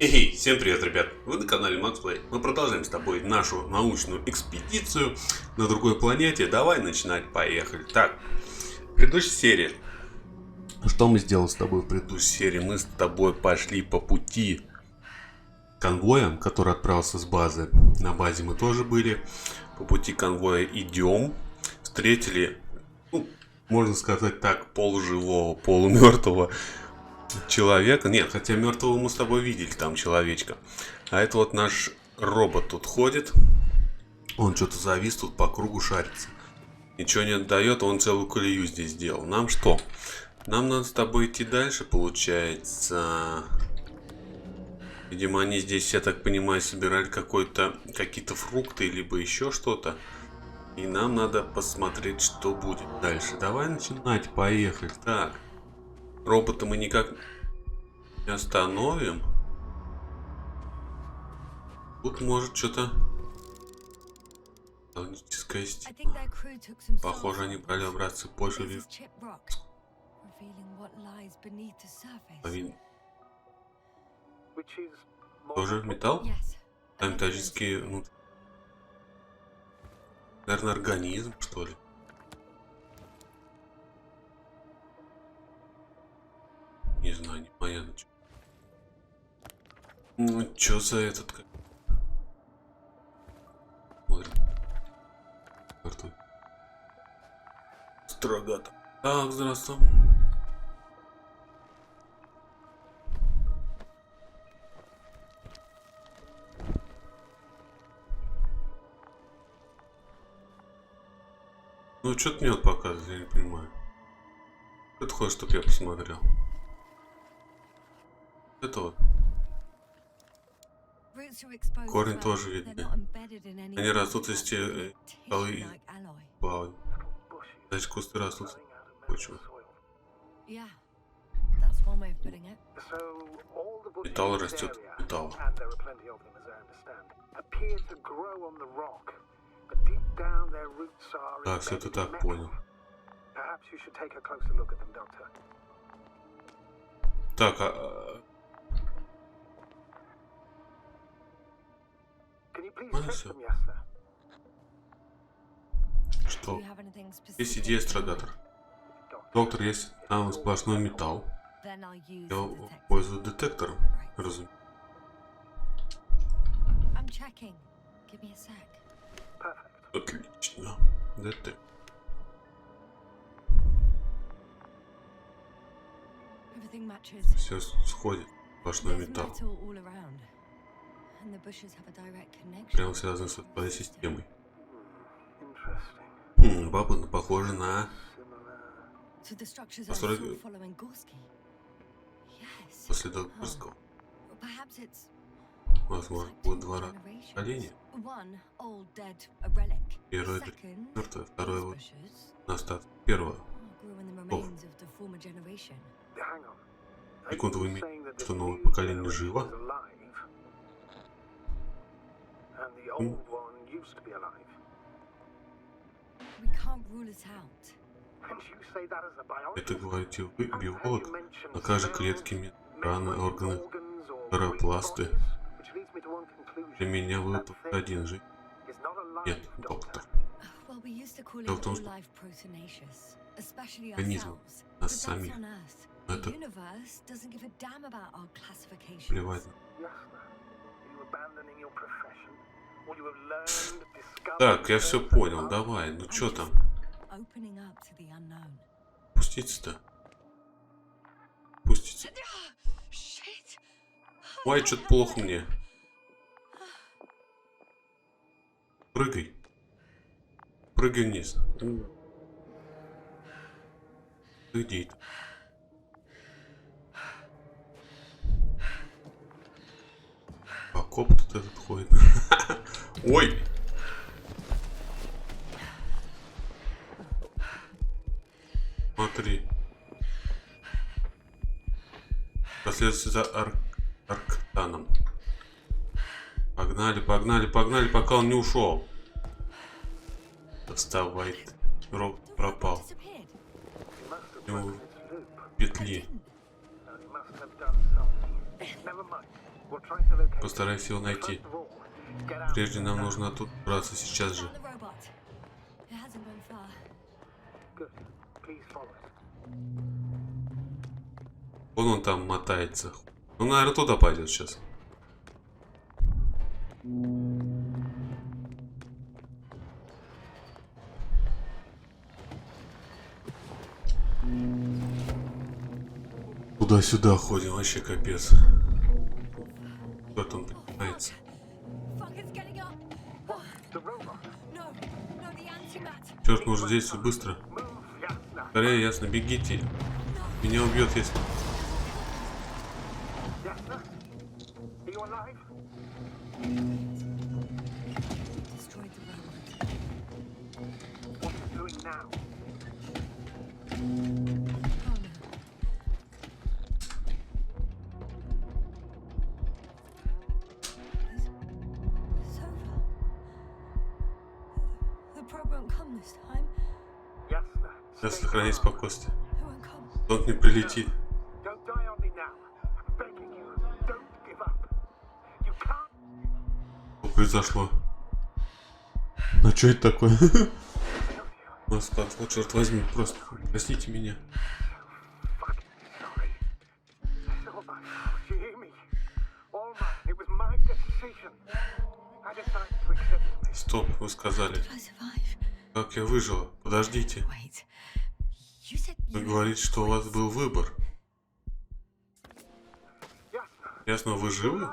Эй, всем привет, ребят! Вы на канале Максплей. Мы продолжаем с тобой нашу научную экспедицию на другой планете. Давай начинать, поехали. Так, в предыдущей серии. Что мы сделали с тобой в предыдущей серии? Мы с тобой пошли по пути конвоя, который отправился с базы. На базе мы тоже были. По пути конвоя идем. Встретили, можно сказать так, полуживого, полумертвого человека. Нет, хотя мертвого мы с тобой видели, там человечка. А это вот наш робот тут ходит. Он что-то завис тут по кругу шарится. Ничего не отдает, он целую колею здесь сделал. Нам что? Нам надо с тобой идти дальше, получается. Видимо, они здесь, я так понимаю, собирали какие-то фрукты, либо еще что-то. И нам надо посмотреть, что будет дальше. Давай начинать, поехали. Так. Робота мы никак не остановим. Тут может что-то... Магнитическая стена. Похоже, они брали образцы позже или... Тоже металл? Там металлические... Ну... Наверное, организм, что ли? Не знаю, непонятно. Ну, чё за этот... Смотрим. Мертвый. Строгато. Так, здравствуй. Ну, что ты мне вот показываешь, я не понимаю. Это хочешь, чтобы я посмотрел? Это вот. Корень тоже видно. Они растут из скалы и плавают. Значит, кусты растут в почве. Металл растет из металла. Да, все ты так понял. Так, что? Есть идея страдатор. Доктор, есть там сплошной металл. Я пользуюсь детектором, разумеется. Отлично. Детектор. Все сходит. Сплошной металл. Прямо связано с твоей системой. Любопытно, похоже на постройки после Горского. Возможно, будет два раза поколения. Первое мертвое, второе вот на остаток первого. Секунду, вы имеете, что новое поколение живо? Это говорите вы, биолог? На каждой клетке мембраны, органы, хлоропласты. Для меня вы только один жить. Нет, доктор. Дело в том, что организм нас самих. Это плевать. Так, я все понял. Давай, ну что там? Пуститься-то? Пуститься. Ой, что-то плохо мне. Прыгай. Прыгай вниз. Где это? Окоп тут этот ходит. Ой! Смотри. Последствия за Арктаном. Погнали, погнали, погнали, пока он не ушел. Вставай. Роб пропал. У него петли. Постарайся его найти. Прежде нам нужно оттуда браться сейчас же. Вон он там мотается. Ну, наверное, туда пойдет сейчас. Туда-сюда ходим, вообще капец. Вот он поднимается. Черт, нужно действовать быстро. Скорее, ясно, бегите. Меня убьет, если... Сейчас сохранить спокойствие. Он не прилетит. Что произошло? А что это такое? Москва, вот черт возьми, просто простите меня. Стоп, вы сказали. Как я выжила? Подождите. Вы говорите, что у вас был выбор. Ясно, вы живы?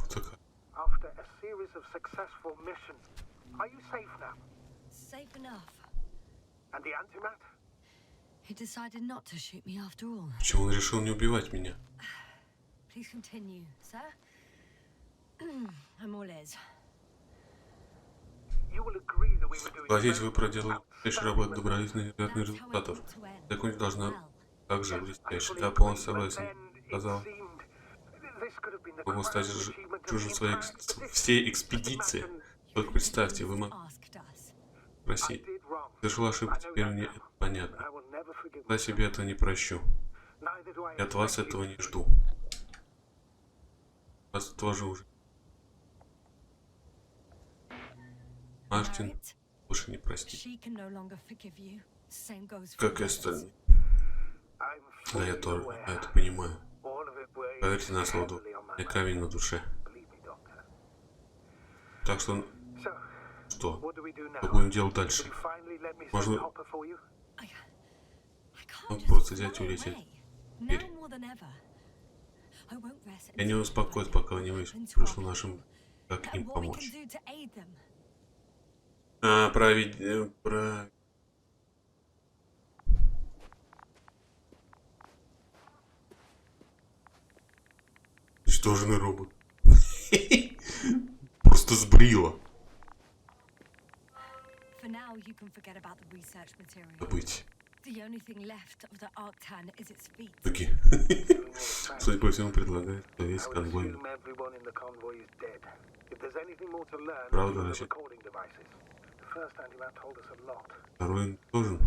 Так. Почему он решил не убивать меня? Согласитесь, вы проделали блестящую работу, добрались до невероятных результатов. Закончить должна также блестяще. Да, полностью согласен. Сказал. Могу стать чужим своей всей экспедиции. Только представьте, вы могли спросить. Совершил ошибку, теперь мне это понятно. Я себе этого не прощу. И от вас этого не жду. Вас тоже уже. Мартин больше не простит. Как и остальные. Да, я тоже это понимаю. Поверьте на слово, я камень на душе. Так что... Что? Что будем делать дальше? Можно... Он просто взять и улететь. Теперь. Я не успокоюсь, пока вы не вышло нашим, как им помочь. Уничтоженный робот. Просто сбрила. Забыть. Окей. Судя по всему, предлагает, что весь конвой. Правда, значит. Второй тоже.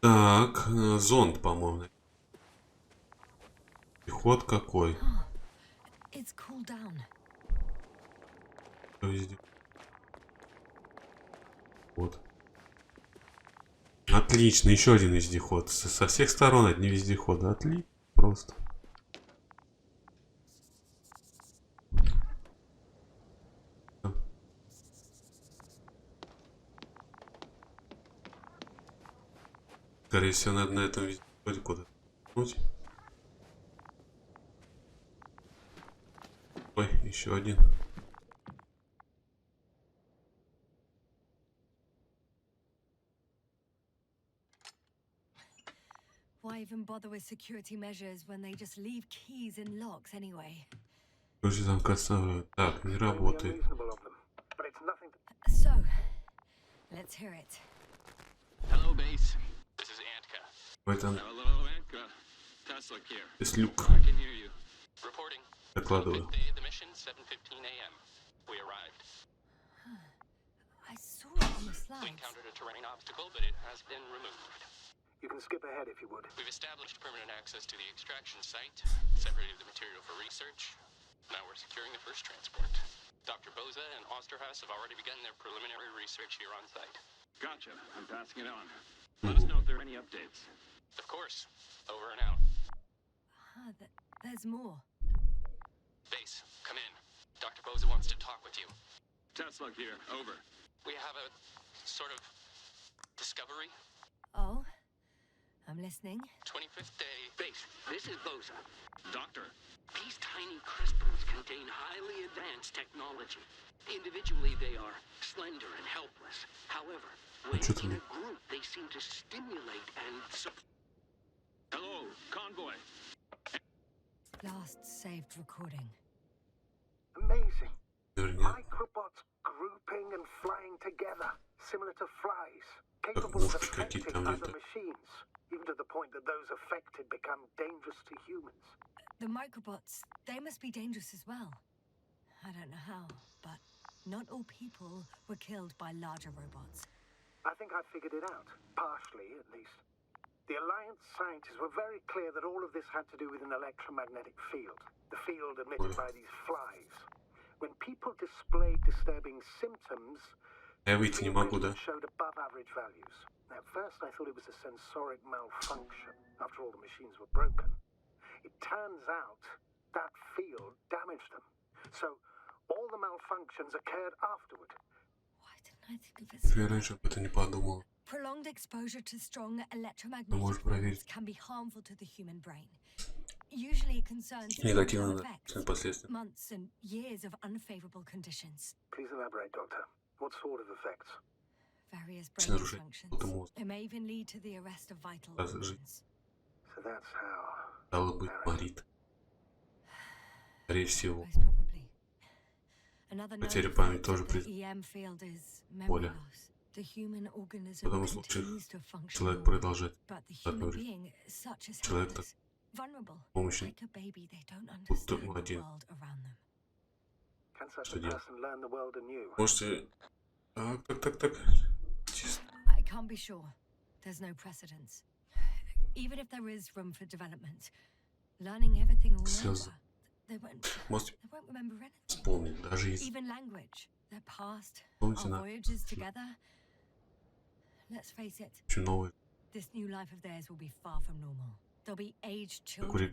Так, зонд, по-моему. Ход какой? Везде. Вот. Отлично, еще один вездеход. Со всех сторон одни вездеходы. Отлично, просто. Скорее всего, надо на этом вездеходе куда-то. Ой, еще один. Ключи замка оставляют. Так, не работает. В этом есть люк. Докладываю. You can skip ahead if you would. We've established permanent access to the extraction site, separated the material for research. Now we're securing the first transport. Dr. Boza and Osterhaus have already begun their preliminary research here on site. Gotcha. I'm passing it on. Let us know if there are any updates. Of course. Over and out. There's more. Base, come in. Dr. Boza wants to talk with you. Test log here. Over. We have a sort of discovery. Oh, I'm listening. 25th day. Base, this is Boza. Doctor. These tiny crystals contain highly advanced technology. Individually, they are slender and helpless. However, when in a group, they seem to stimulate and support. Hello, convoy. Last saved recording. Amazing. Microbots grouping and flying together, similar to flies, capable of affecting other machines, even to the point that those affected become dangerous to humans. The microbots, they must be dangerous as well. I don't know how, but not all people were killed by larger robots. I think I figured it out, partially at least. The Alliance scientists were very clear that all of this had to do with an electromagnetic field, the field emitted by these flies. When people displayed disturbing symptoms, showed above average values. At first I thought it was a sensoric malfunction, after all the machines were broken. It turns out that field damaged them. So all the malfunctions occurred afterward. Why didn't I think of it Я раньше об этом не подумал. Prolonged exposure to strong electromagnetic fields can be harmful to the human brain. Usually it concerns effects, months and years of unfavorable conditions. Please elaborate, Doctor. What sort of effects? Various brain functions. It may even lead to the arrest of vital organs. So that's how. Стало быть, морит. Скорее всего. Потеря памяти тоже при поле. В этом случае человек продолжает говорить. Человек так помощен, будто он один. Что делать? Можете... Так. Чисто. I can't be sure. There's no precedence. Even if there is room for development, learning everything all over, they won't remember anything. Вспомнить даже если... Even language, their past, our voyages together. Let's face it. This new life of theirs will be far from normal. There'll be aged children,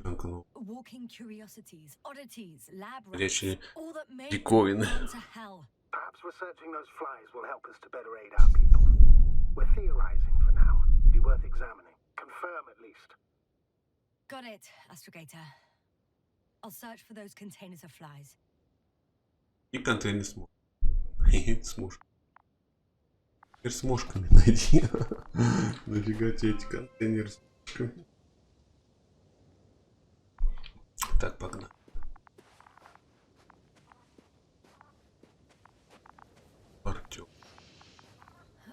walking curiosities, oddities, lab rats, all that may go to hell. Perhaps researching those flies will help us to better aid our people. We're theorizing for now. It'd be worth examining. Confirm at least. Got it, Astrogator. I'll search for those containers of flies. И контейнер с мушками. Теперь с мушками найди. Нафига тебе эти контейнеры с мушками? Так, погнали. Артём.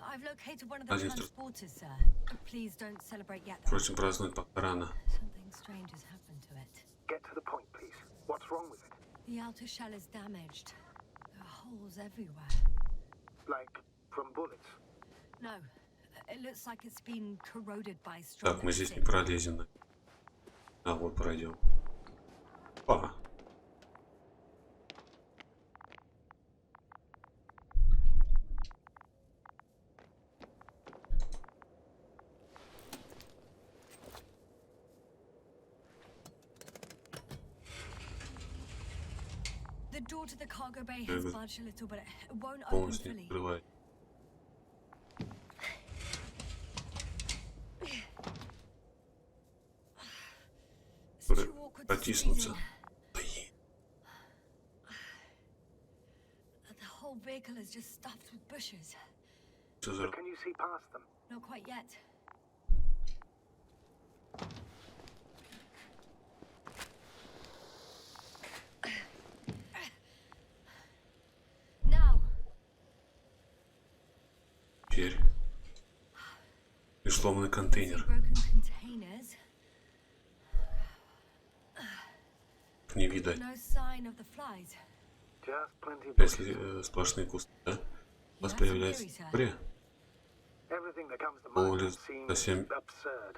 I've located one of the transporters, sir. Please don't celebrate yet. Просим праздновать пока рано. Something strange has happened to it. Get to the point, please. What's wrong with it? The outer shell is damaged. There are holes everywhere. Like from bullets? No. It looks like it's been corroded by strong. Так, мы здесь не пролезем. А, вот пройдем. Опа. The door to the cargo bay has budged a little, but it won't open Полностью fully. открывай. Протиснуться. The whole vehicle is just stuffed with bushes. Can you see past them? Not quite yet. Now. Теперь. И сломанный контейнер. их не видать. No sign of the flies. Just plenty of Если сплошные кусты, да? У вас появляется история. everything that comes to mind Улиц seems совсем absurd.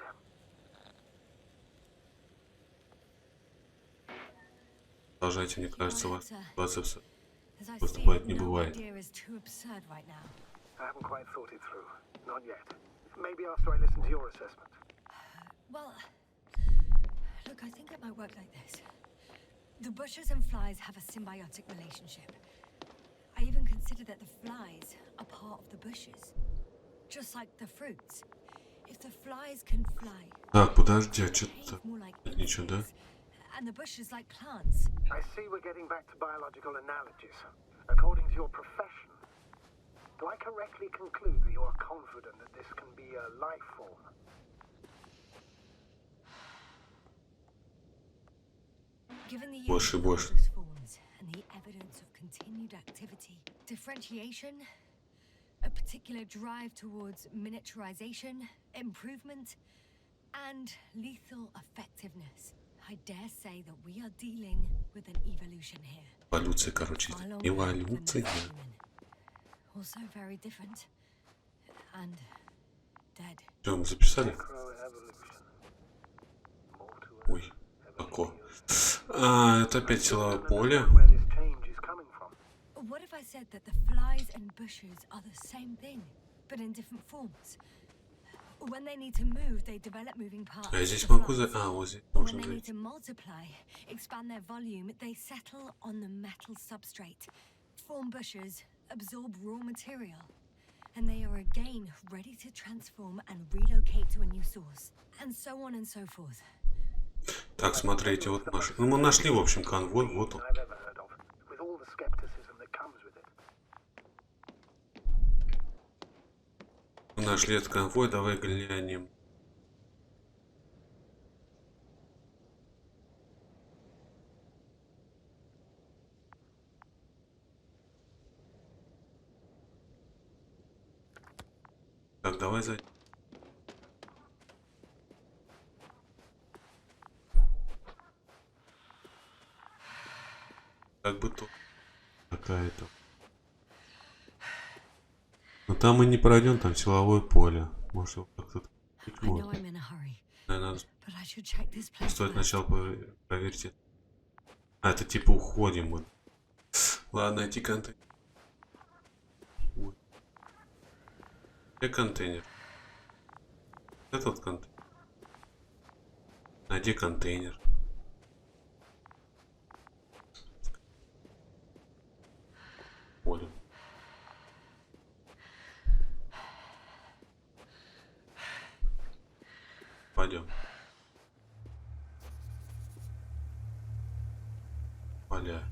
продолжайте, мне кажется, у вас ситуация As I see поступать it, не no бывает. idea is too absurd right now. I haven't quite thought it through. Not yet. Maybe after I listen to your assessment. Well, look, I think it might work like this. The bushes and flies have a symbiotic relationship. I even consider that the flies are part of the bushes, just like the fruits. If the flies can fly, Так, подожди, а что-то behave more like ничего, да? insects, and the bushes like plants. I see we're getting back to biological analogies. According to your profession, do I correctly conclude that you are confident that this can be a life form? Given the Больше и use of больше. those forms and the evidence of continued activity, differentiation, a particular drive towards miniaturization, improvement, and lethal effectiveness, I dare say that we are dealing with an evolution here. Эволюция, короче. Far along Эволюция. than human. Also very different and dead. Что, мы записали? Microevolution. More to Ой, тако. А, это опять силовое поле. where this change is coming from. What if I said that the flies and bushes are the same thing, but in different forms? When they need to move, they develop moving parts. А я здесь the могу flies. А, вот здесь But можно when they need зайти. to multiply, expand their volume, they settle on the metal substrate, form bushes, absorb raw material, and they are again ready to transform and relocate to a new source, and so on and so forth. Так, смотрите, вот наш. Ну, мы нашли, в общем, конвой, вот он. I've ever heard of, with all the skepticism that comes with it. Мы нашли этот конвой, давай глянем. Так, давай зайдем. Как бы тут какая-то. Но там мы не пройдем, там силовое поле. Может, его как-то... I know I'm in a hurry, Наверное, надо but I should check this place стоит first. сначала проверить это. А, это типа уходим вот. Ладно, найти контейнер. Ой. Где контейнер? Этот контейнер. Найди контейнер. Понял. Пойдем. Поля.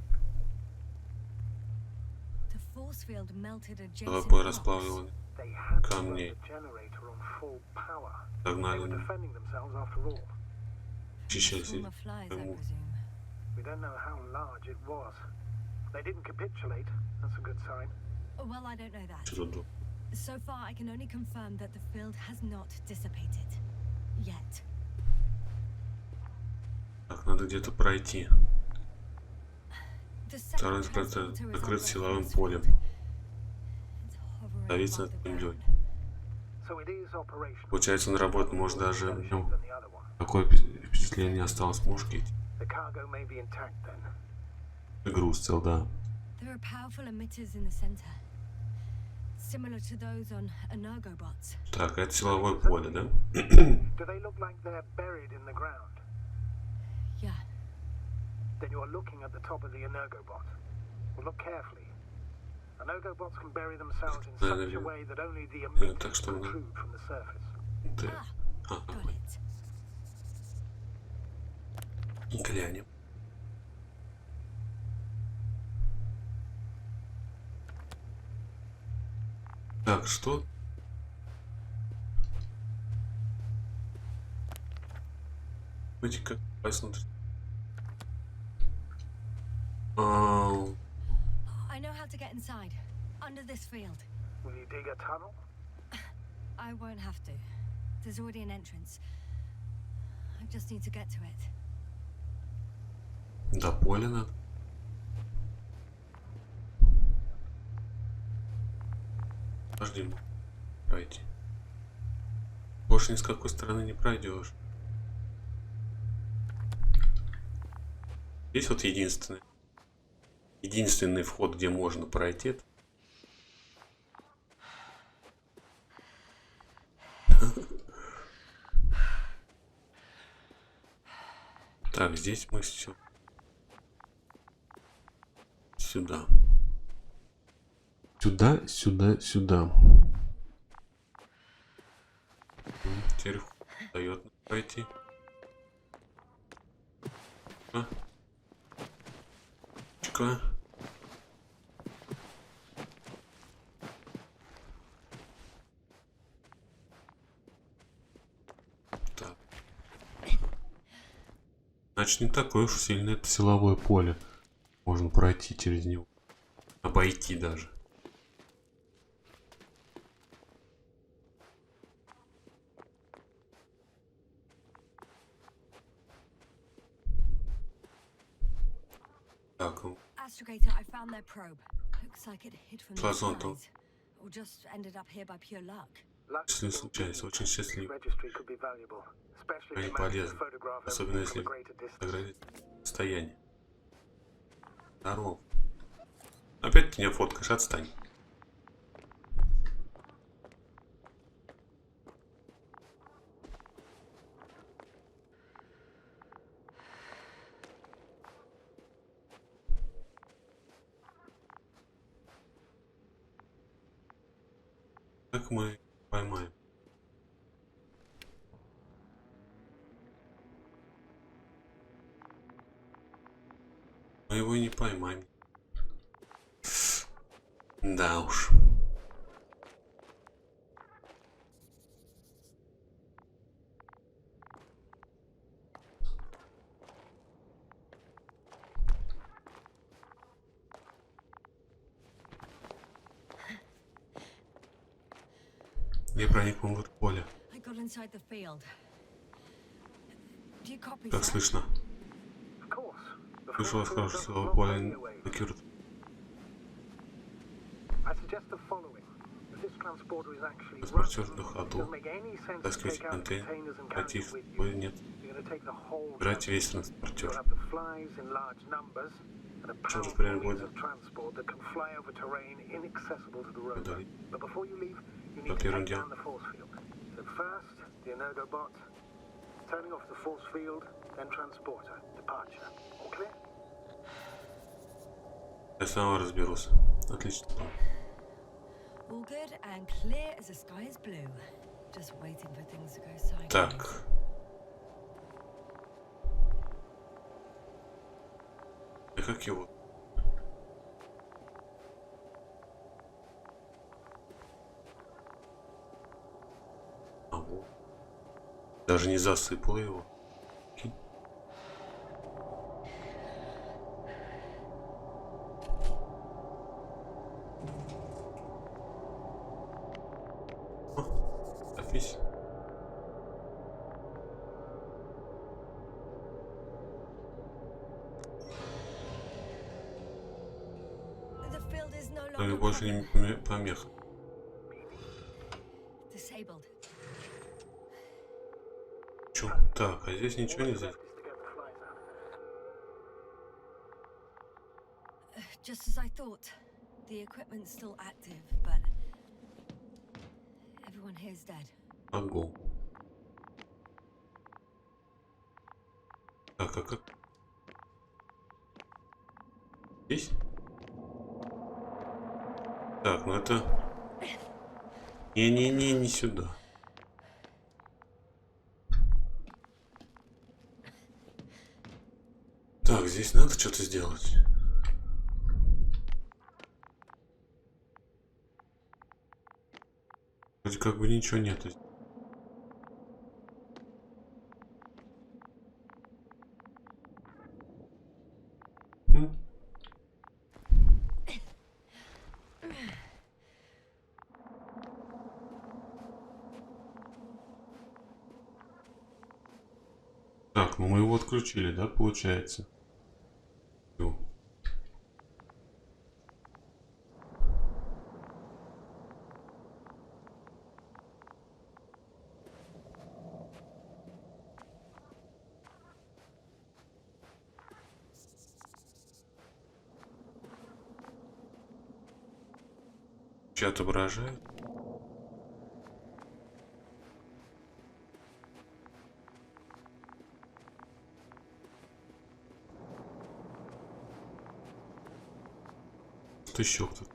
The force field melted adjacent Толпой rocks. расплавил They had to run камней. the generator on full power. They Догнали, were defending themselves after all. чищались. Swarm of flies, I Кому? presume. We don't know how large it was. They didn't capitulate. That's a good sign. Well, I don't know that. Что тут? So far, I can only confirm that the field has not dissipated. Yet. Так, надо где-то пройти. The Второй second эксперт transporter is накрыт on силовым the полем. It's hovering Давиться above над the землей. ground. So it is operational. Получается, он работает, может, даже в Better shape нем than the other one. такое впечатление осталось. Мушки The cargo may be intact then. и груз цел, да. There are powerful emitters in the center, similar to those on energobots. Так, это силовое поле, да? Do they look like they're buried in the ground? Yeah, Then you are looking at the top of the energobot. Well, look carefully. Energobots can bury themselves in such a way that only the emitters так что надо- protrude from the surface. Ты... got it. Глянем. Так, что? Пойди-ка посмотрим. I know how to get inside, under this field. Will you dig a tunnel? I won't have to. There's already an entrance. I just need to get to it. До поля надо. Подожди, пройти. Больше ни с какой стороны не пройдешь. Здесь вот единственный вход, где можно пройти. Так, здесь мы все сюда. Сюда. Теперь дает пройти. Чка. Так. Значит, не такое уж сильное это силовое поле. Можно пройти через него. Обойти даже. Так, Astrogator, I found their probe. Looks like it hid from the Плазонту. skies, or just ended up here by pure luck. Если случайно, очень счастлив. Registry could be valuable, especially Они if it manages полезны. to photograph Особенно everything если from a greater distance. фотографировать расстояние. Здорово. Опять ты меня фоткаешь, отстань. Как мы поймаем? Мы его не поймаем. Да уж. Я проникнул в это поле. I got inside the field. Do you copy, Как sir? слышно? Of course. The Слышал от force field хорошего does силового not поля blow you away. блокирует. I suggest the following. If this transporter is actually Транспортер running, на it ходу. doesn't make any sense to Таскивайте take out the контейнер. containers and carry Пройти them их with с собой you. нет. You're going to take the whole Брать весь transport. транспортер. You'll have the flies in large numbers and a powerful распределение means будет? of transport that can fly over terrain inaccessible to the rover. Удалить. But before you leave, you need По to первым take делам. down the force field. So first, the Energobot, turning off the force field, then transporter, departure. All clear? Я сам разберусь. Отлично. All good and clear as the sky is blue. Just waiting for things to go sideways. Так. И как его? А вот. Даже не засыпал его. Окей. Запись. The field is no Но longer больше covered. не помеха. Disabled. Чё? Так, а здесь ничего All нельзя. that's left is to get the flies out. Just as I thought. The equipment's still active, but everyone here's dead. Ого. Так, а как? Здесь? Так, ну это... Не-не-не, не сюда. Так, здесь надо что-то сделать. Вроде как бы ничего нету. Так, ну мы его отключили, да, получается? Что отображает? Что еще кто-то?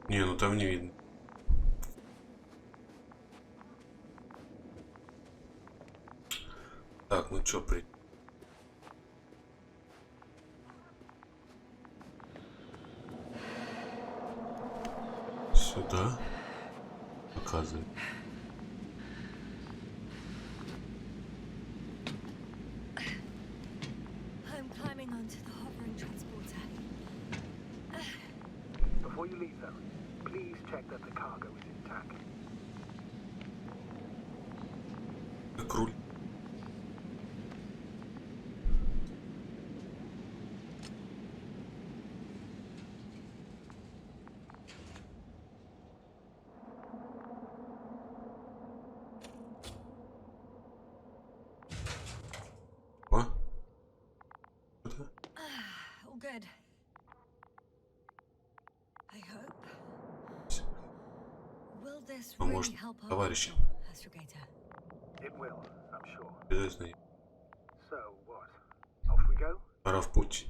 Не, ну там не видно. Так, ну чё, сюда показывает. I'm climbing onto the hovering transporter. Before you leave, though, please check that the cargo is intact. Как руль. All good. I hope. Will this Поможет really help our товарищам. astrogator? It will, I'm sure. Обязательно. So what? Off we go? Пора в путь.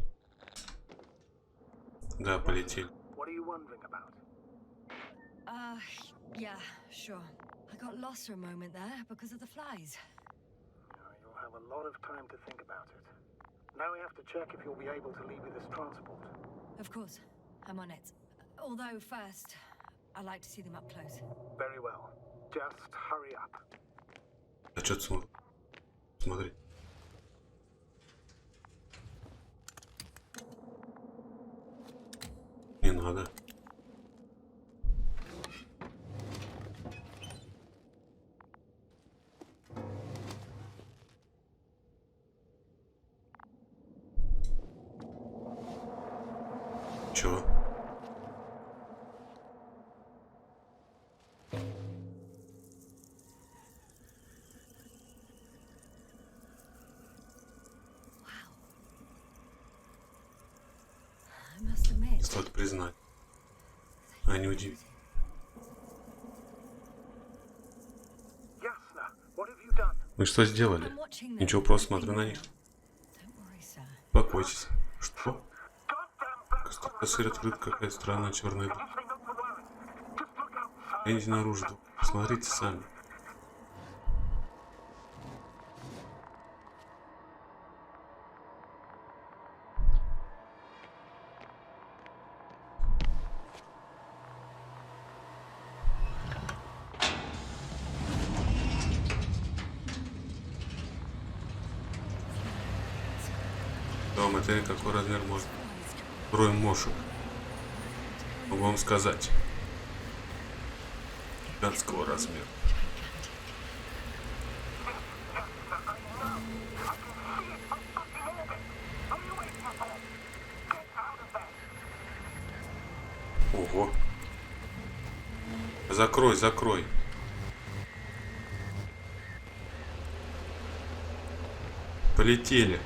Да, полетели. What are you wondering about? Yeah, sure. I got lost for a moment there because of the flies. You'll have a lot of time to think about it. Now we have to check if you'll be able to leave with this transport. Of course, I'm on it. Although first, I'd like to see them up close. Very well. Just hurry up. А что ты смотри. Не надо. Чего? I must admit. Стоит признать. А не удивить. Ясно. What have you done? Мы что сделали? Ничего, просто смотрю на них. Don't worry, sir. Успокойтесь. Что? Косырит какая странная черная дыра. Гляньте наружу. Посмотрите сами. Дом, это какой размер может? Строим мошек. Могу вам сказать. Гигантского размера. Ого. Закрой, закрой. Полетели.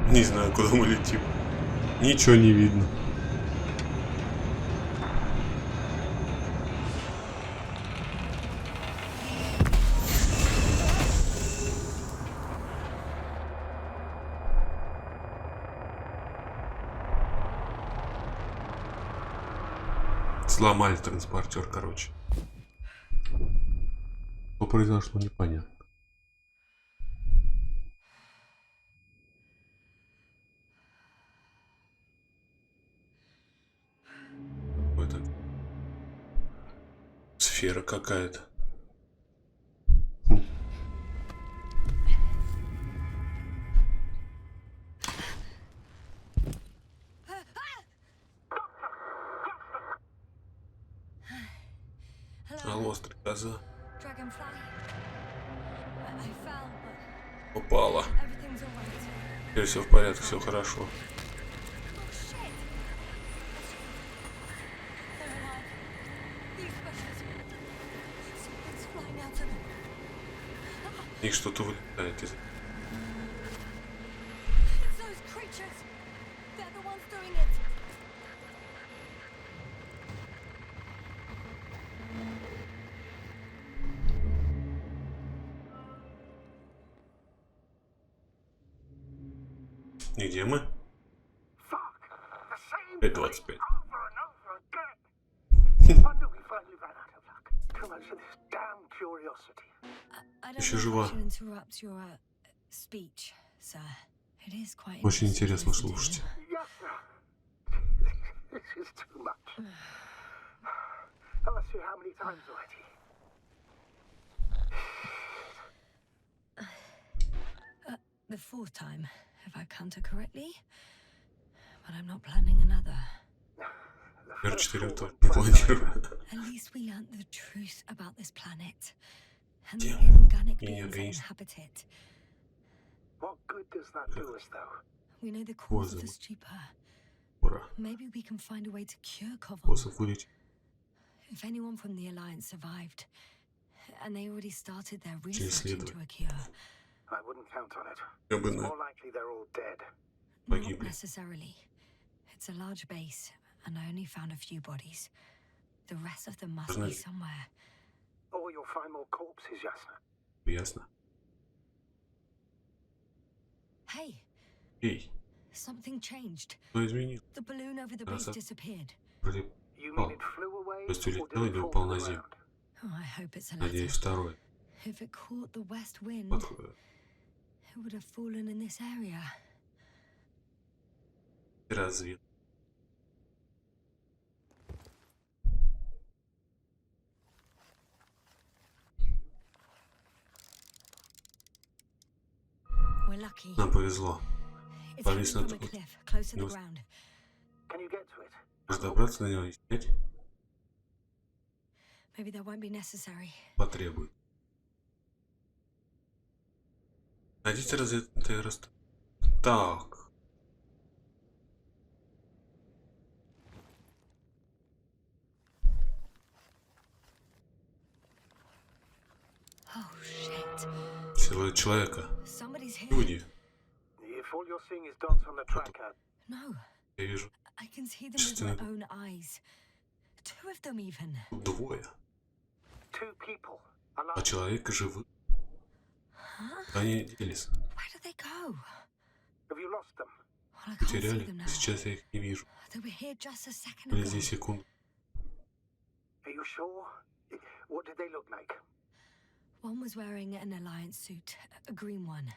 Не знаю, куда мы летим. Ничего не видно. Сломали транспортер, короче. Что произошло, непонятно. Это сфера какая-то. Алло, стрекоза. Dragonfly. I fell, but Упала. Everything's all right. Теперь все в порядке, все хорошо. Oh, shit! They're alive. These bushes. Something's flying out of them. В них что-то вылетает из... It's those creatures. They're the ones doing it. И где мы? Fuck. The same 5:25. thing over and over again. Wonder we finally ran out of luck. Too much of this damn curiosity. I don't Еще know жива. if I should interrupt your speech, sir. It is quite Очень interesting интересно to listen to. слушать. Yes, sir. This is too much. I'll ask you how many times already. The fourth time, if I counted correctly. But I'm not planning another. Первые 4 тоже не планирую. At least we learnt the truth about this planet and the Yeah. inorganic Yeah, beings that guys. inhabit it. What good does that do us, though? We know the cause of Польза. the stupor. Ура. Maybe we can find a way to cure Koval. Способ вылечить. If anyone from the Alliance survived, and they already started their research исследовать. into a cure, I wouldn't count on it. Я бы It's на... more likely they're all dead. not Погибли. necessarily. It's a large base, and I only found a few bodies. The rest of them must be Знаете. somewhere. Or you'll find more corpses, Yasna. Ясно. Hey, Эй, something changed. что изменил? The balloon over the base Красавцы. disappeared. Прилип... You Oh. mean it flew away, То есть or did улетел it или fall упал to на the землю? Oh, ground? I hope it's a Надеюсь, letter. второй. If it caught the west wind, Подходит. it would have fallen in this area. Развед. We're lucky. Нам повезло. It's повис hanging на from a тут. cliff, close to the Нес. ground. Can you get to it? Разобраться на него и снять Maybe that won't be necessary. потребует. Найдите разъединенное расстояние. Так. Oh shit! Силуэт человека. Somebody's here. Люди. If all you're seeing is dots on the tracker, No, Я вижу. I can see them with my Interesting. own eyes. Two of them even. Тут двое. 2 people. А Alive. человека живы. Huh? Куда они делись? Where did they go? Have you lost them? Well, I can't see Потеряли. them now. Сейчас я их не вижу. They were here just a second Были ago. здесь секунду. Are you sure? What did they look like? One was wearing an Alliance suit, a green one.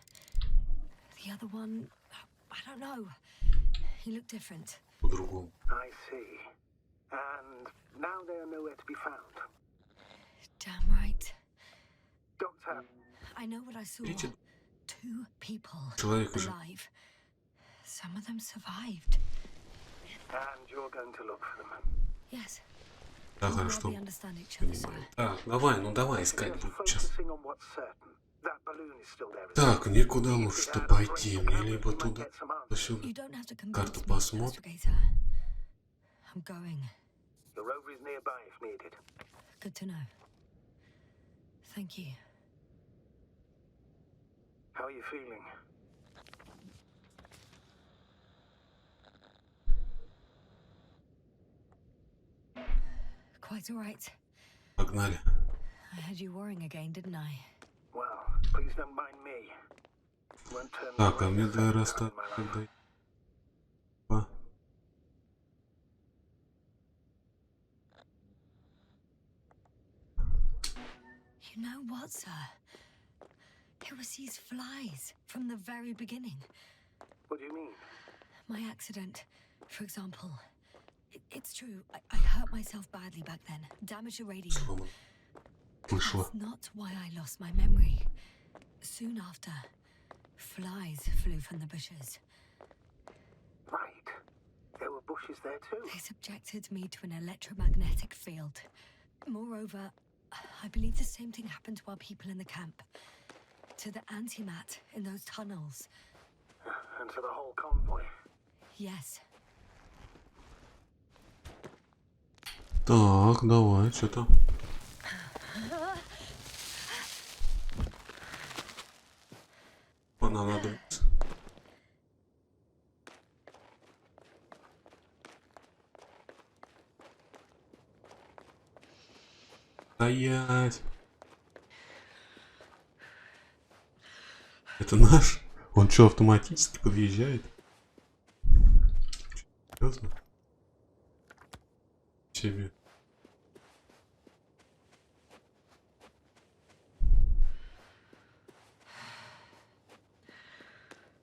The other one, I don't know. He looked different. По-другому. I see. And now they are nowhere to be found. Damn right. Doctor, I know what I saw. Видите? 2 people Человека же. alive. Some of them survived. and you're going to look for them. Yes. Да, We'll хорошо. probably understand each other soon. Понимаю. Так, давай, ну давай Just искать будем сейчас. focusing on what's certain. That balloon is still there. Так, никуда лучше что пойти. Мне либо туда, либо сюда. You don't have to Карту convince me, посмотрим. investigator. I'm going. The rover is nearby if needed. Good to know. Thank you. How are you feeling? Quite all right. Погнали. I had you worrying again, didn't I? Well, please don't mind me. Won't turn Так, my а мне ways дай out расстать. in my life. Дай. Па. You know what, sir? It was these flies from the very beginning. What do you mean? My accident, for example. It's true, I hurt myself badly back then. Damaged the radio. Сломан. Вышло. That's not why I lost my memory. Soon after, flies flew from the bushes. Right. There were bushes there too. They subjected me to an electromagnetic field. Moreover, I believe the same thing happened to our people in the camp. To the antimat in those tunnels. And to the whole convoy. Yes. Так, давай, что-то. Нам надо. Стоять. Это наш? Он что, автоматически подъезжает? Серьезно? Себе.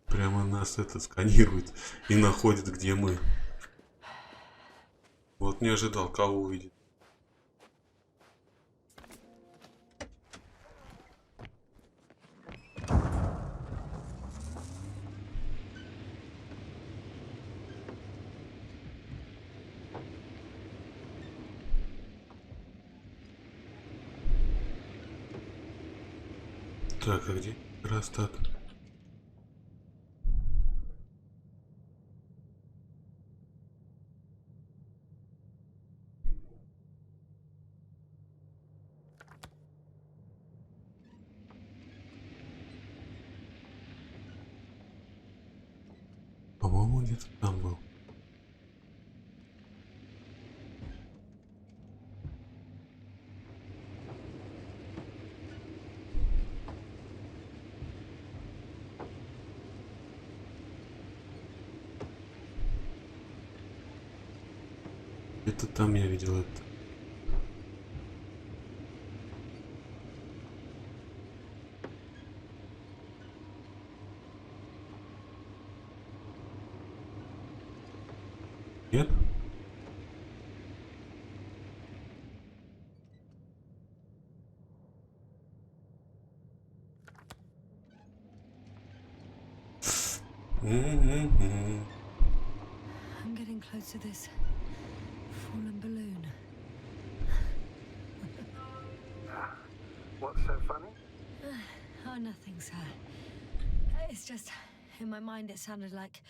Прямо нас это сканирует и находит, где мы. Вот не ожидал, кого увидеть. Так, а где Растат? По-моему, где-то там был. Это там я видел это. Нет? I'm getting close to this fallen balloon. What's so funny? Oh, nothing, sir. It's just, in my mind it sounded like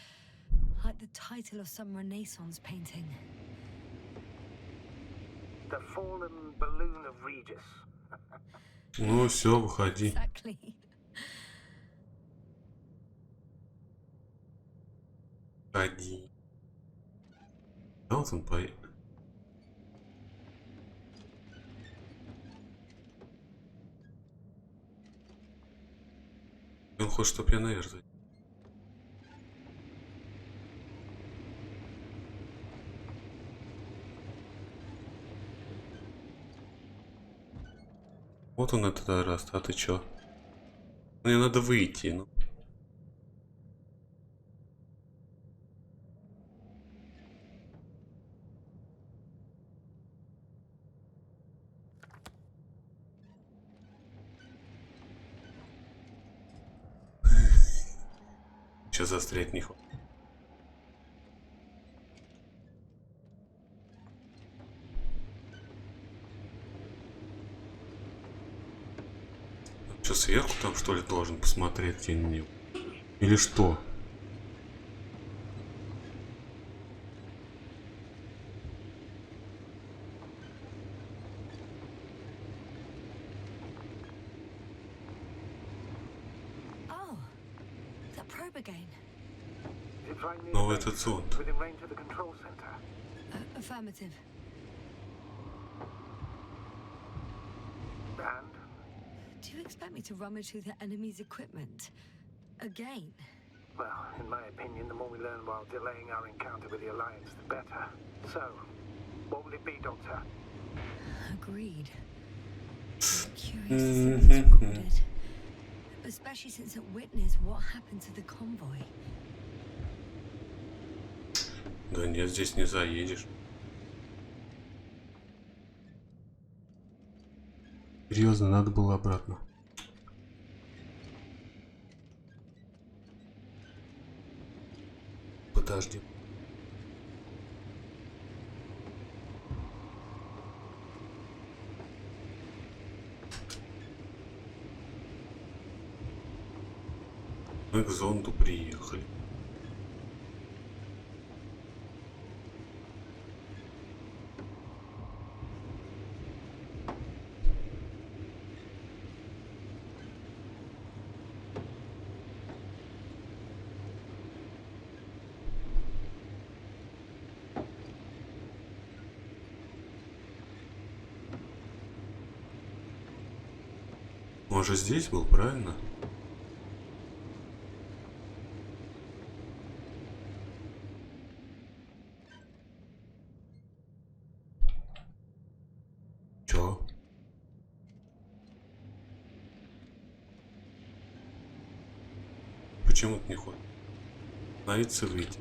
the title of some Renaissance painting. The fallen balloon of Regis. Ну все, выходи. Exactly. Ходи. Да, вот он поедет. Он хочет, чтоб я наверх зайду. Вот он этот раз, а ты чё? Мне надо выйти, ну. Сейчас застрять не хватит. Что, сверху там что ли должен посмотреть где-нибудь? Или что? Oh, that probe again. Но этот зонд. Within range of the control center. Affirmative. And? Do you expect me to rummage through the enemy's equipment? Again? Well, in my opinion, the more we learn while delaying our encounter with the Alliance, the better. So, what will it be, Doctor? Agreed. I'm curious to see what is recorded. Especially since it witnessed what happened to the convoy. Да нет, здесь не заедешь. Серьезно, надо было обратно. Подожди. Мы к зонду приехали. Он же здесь был, правильно? Чё? Почему ты не ходишь? Остановиться, выйти.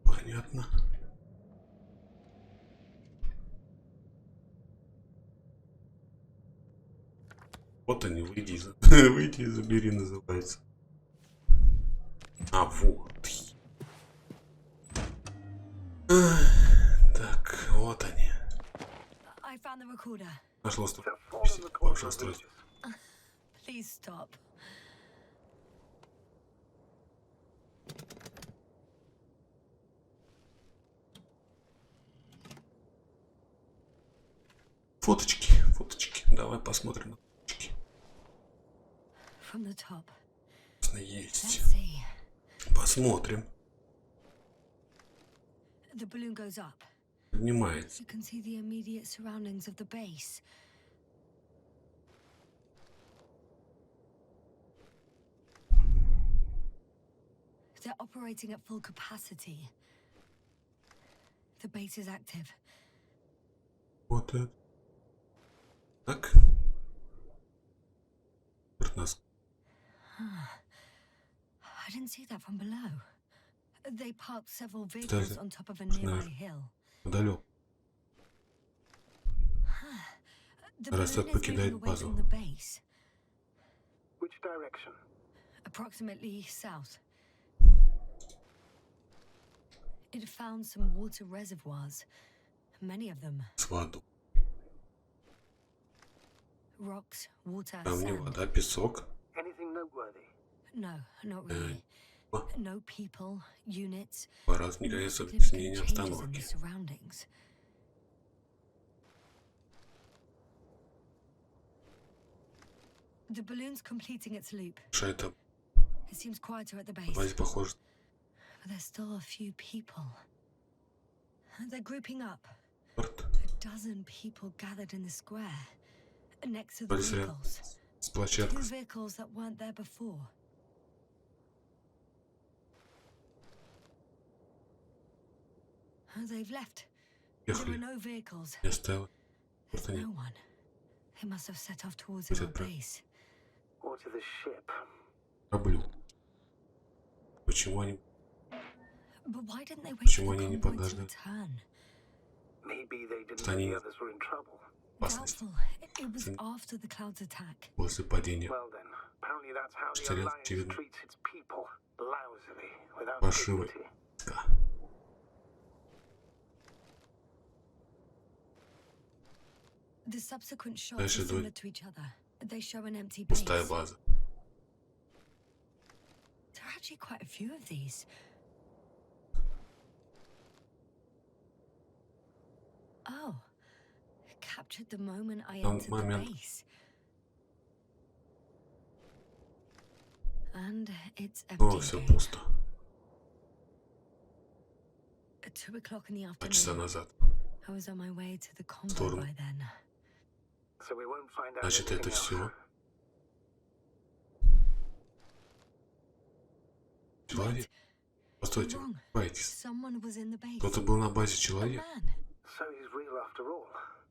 Понятно. Вот они, выйди выйди и забери, называется. А вот. Так, вот они. Нашло устройство. Фоточки, фоточки. Давай посмотрим на фоточки. Есть. Посмотрим. Поднимается. They're operating at full capacity. The base is active. Вот это. Так. I didn't see that from below. They parked several vehicles on top of a nearby hill. Далеком. Растет покидает базу. Which direction? Approximately south. It found some water reservoirs, many of them. С водой. Rocks, water, Там не sand. вода, песок. Anything noteworthy? No, not really. No people, units. По-разному никаких объяснений обстановки. Surroundings. The balloon's completing its loop. Это It seems quieter at the base. базе похоже. But there's still a few people. They're grouping up. A dozen people gathered in the square, next to the vehicles. С площадки. Two vehicles that weren't there before. They've left. There are no vehicles. Я оставил. There's no one. They must have set off towards the base. Or to the ship. Кораблю. Почему они? But why didn't they wait Почему for the они не convoy to подождали? return? Maybe they didn't Что know они the others were in trouble. опасности. Doubtful. It was after the cloud's attack. После падения. Well then, apparently that's how the Потерял, Alliance очевидно. treats its people. Lousily, without Паршивый. dignity. The subsequent shots Дальше are similar to each other. They show an empty base. Пустая база. There are actually quite a few of these. Oh, captured the moment I entered the base. And it's О, все empty. пусто. At 2 o'clock in the 2 часа afternoon, назад. I was on my way to the convoy Сторону. by then. So we won't find out Значит, anything это else. все. Человек? Постойте, боитесь. Someone was in the base. Кто-то был на базе A человек. man. So he's real after all.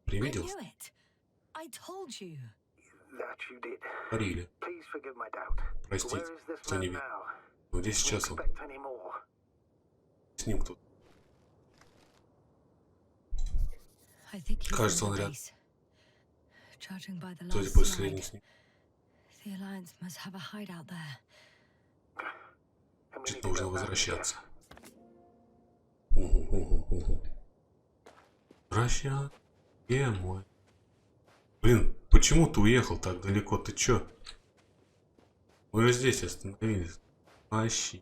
I Привиделся. knew it. I told you. That you did. Говорили. Please forgive my doubt. Простите, Where is this что не man видел. now? Но где сейчас он? Expect any more? С ним кто-то. I think he's Кажется, in он the рядом. base. Judging by the Судя last по следу slide, с ним. the Alliance must have a hideout there. And we Значит, need to нужно go back. возвращаться. Прощай. Где мой? Блин, почему ты уехал так далеко? Ты чё? Мы же здесь остановились. Вообще.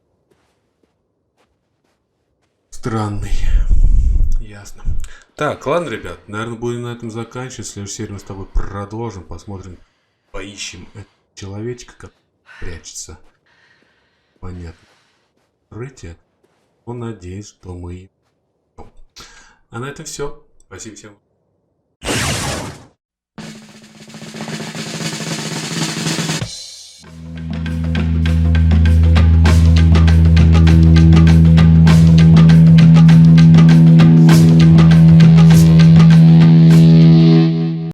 Странный. Ясно. Так, ладно, ребят. Наверное, будем на этом заканчивать. В следующей серии мы с тобой продолжим. Посмотрим. Поищем человечка, как прячется. Понятно. Рытие. Он надеюсь, что мы... А на этом все. Спасибо всем.